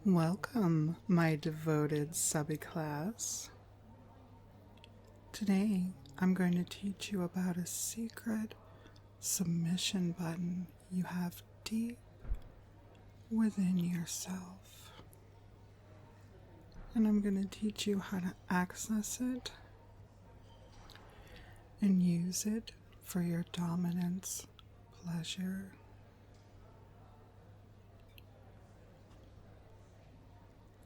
Welcome, my devoted subby class. Today, I'm going to teach you about a secret submission button you have deep within yourself. And I'm going to teach you how to access it and use it for your dominance pleasure.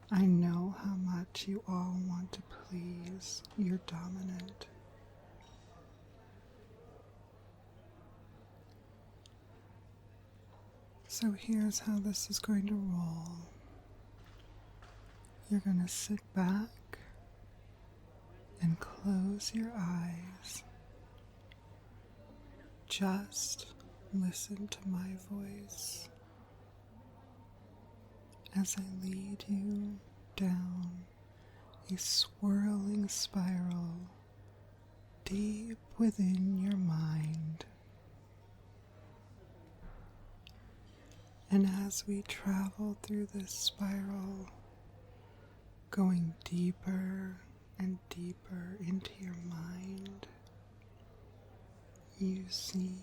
I know how much you all want to please your dominant. So here's how this is going to roll. You're going to sit back and close your eyes. Just listen to my voice as I lead you down a swirling spiral deep within your mind. And as we travel through this spiral, going deeper and deeper into your mind, you see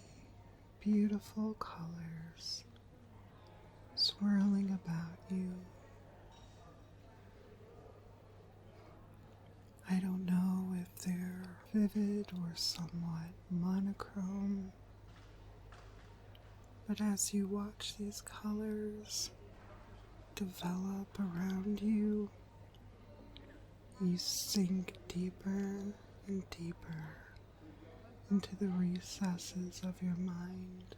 beautiful colors swirling about you. I don't know if they're vivid or somewhat monochrome, but as you watch these colors develop around you, you sink deeper and deeper into the recesses of your mind.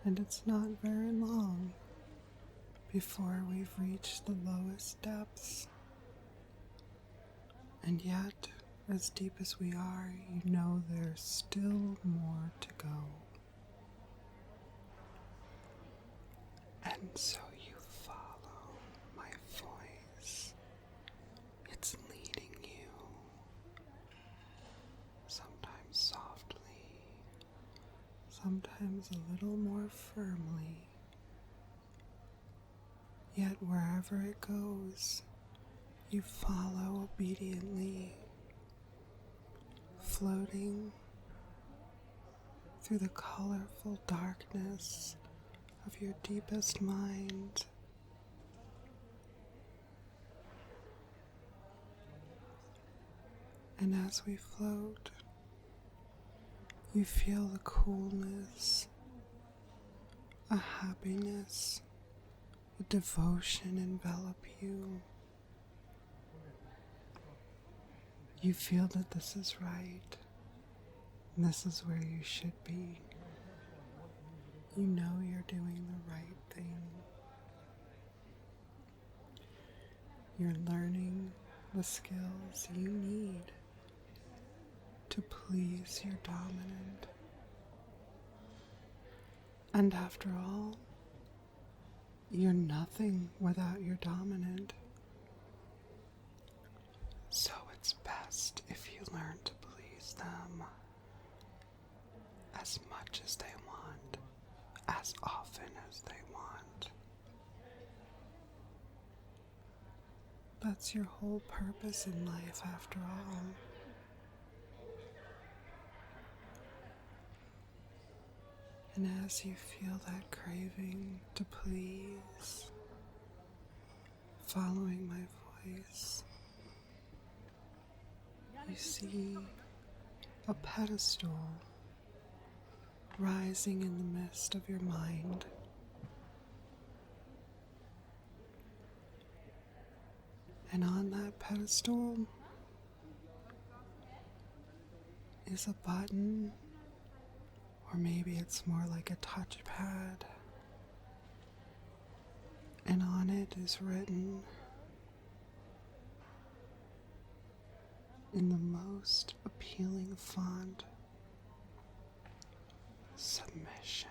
And it's not very long before we've reached the lowest depths. And yet, as deep as we are, you know there's still more to go. And so you follow my voice. It's leading you, sometimes softly, sometimes a little more firmly. Yet wherever it goes, you follow obediently, floating through the colorful darkness of your deepest mind. And as we float, you feel the coolness, a happiness, a devotion envelop you. You feel that this is right, and this is where you should be. You know you're doing the right thing. You're learning the skills you need to please your dominant. And after all, you're nothing without your dominant. So it's best if you learn to please them as much as they want, as often as they want. That's your whole purpose in life, after all. And as you feel that craving to please, following my voice, you see a pedestal rising in the midst of your mind. And on that pedestal is a button, or maybe it's more like a touchpad. And on it is written in the most appealing font, submission.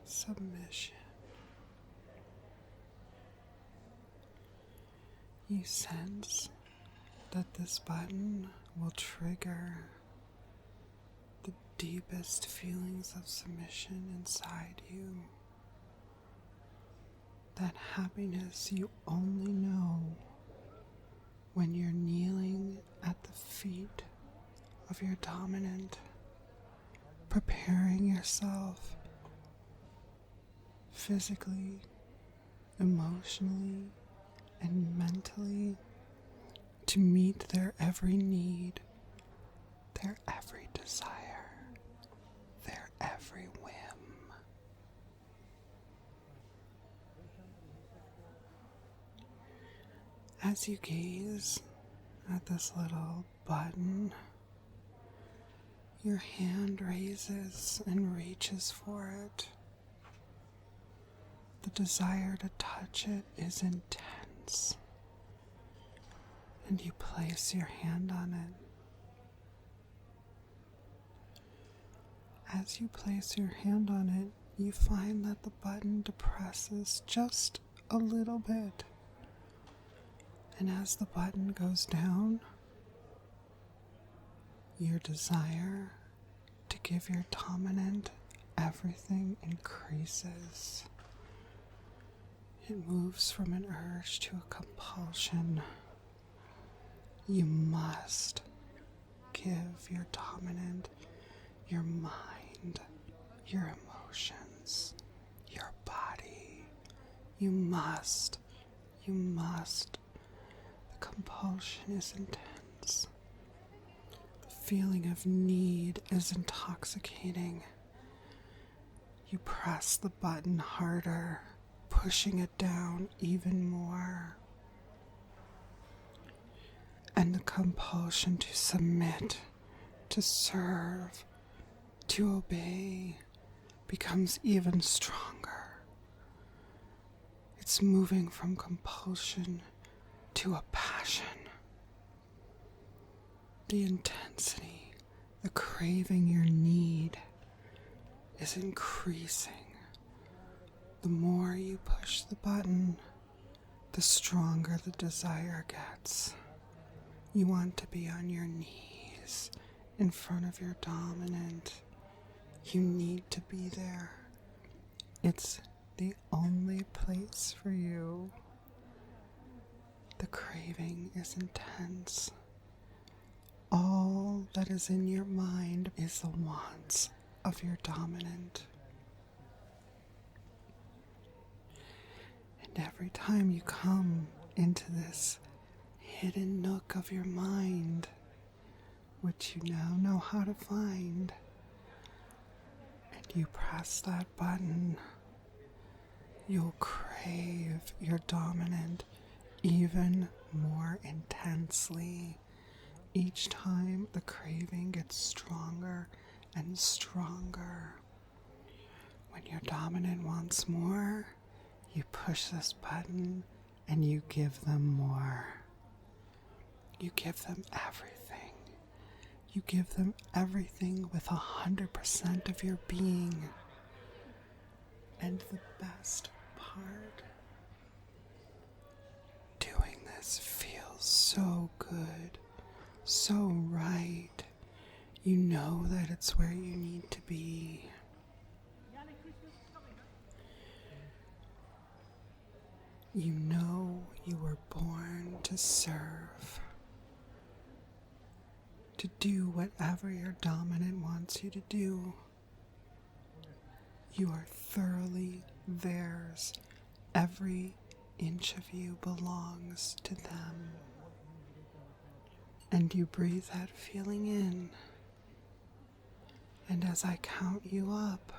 Submission. You sense that this button will trigger the deepest feelings of submission inside you. That happiness you only know when you're kneeling at the feet of your dominant, preparing yourself physically, emotionally, and mentally to meet their every need, their every desire, their every whim. As you gaze at this little button, your hand raises and reaches for it. The desire to touch it is intense, and you place your hand on it. As you place your hand on it, you find that the button depresses just a little bit. And as the button goes down, your desire to give your dominant everything increases. It moves from an urge to a compulsion. You must give your dominant your mind, your emotions, your body. You must. The compulsion is intense. The feeling of need is intoxicating. You press the button harder, pushing it down even more. And the compulsion to submit, to serve, to obey becomes even stronger. It's moving from compulsion to a passion. The intensity, the craving your need is increasing. The more you push the button, the stronger the desire gets. You want to be on your knees in front of your dominant. You need to be there. It's the only place for you. The craving is intense. All that is in your mind is the wants of your dominant. And every time you come into this hidden nook of your mind, which you now know how to find, and you press that button, you'll crave your dominant even more intensely. Each time the craving gets stronger and stronger. When your dominant wants more, you push this button and you give them more. You give them everything. You give them everything with 100% of your being. And the best part, doing this feels so good, so right. You know that it's where you need to be. You know you were born to serve, to do whatever your dominant wants you to do. You are thoroughly theirs. Every inch of you belongs to them. And you breathe that feeling in. And as I count you up,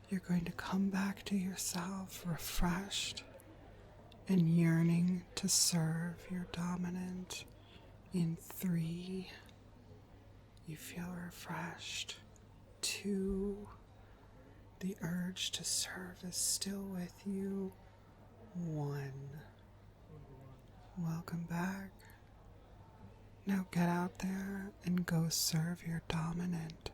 you're going to come back to yourself refreshed and yearning to serve your dominant. In 3, you feel refreshed. 2, the urge to serve is still with you. 1, welcome back. Now get out there and go serve your dominant.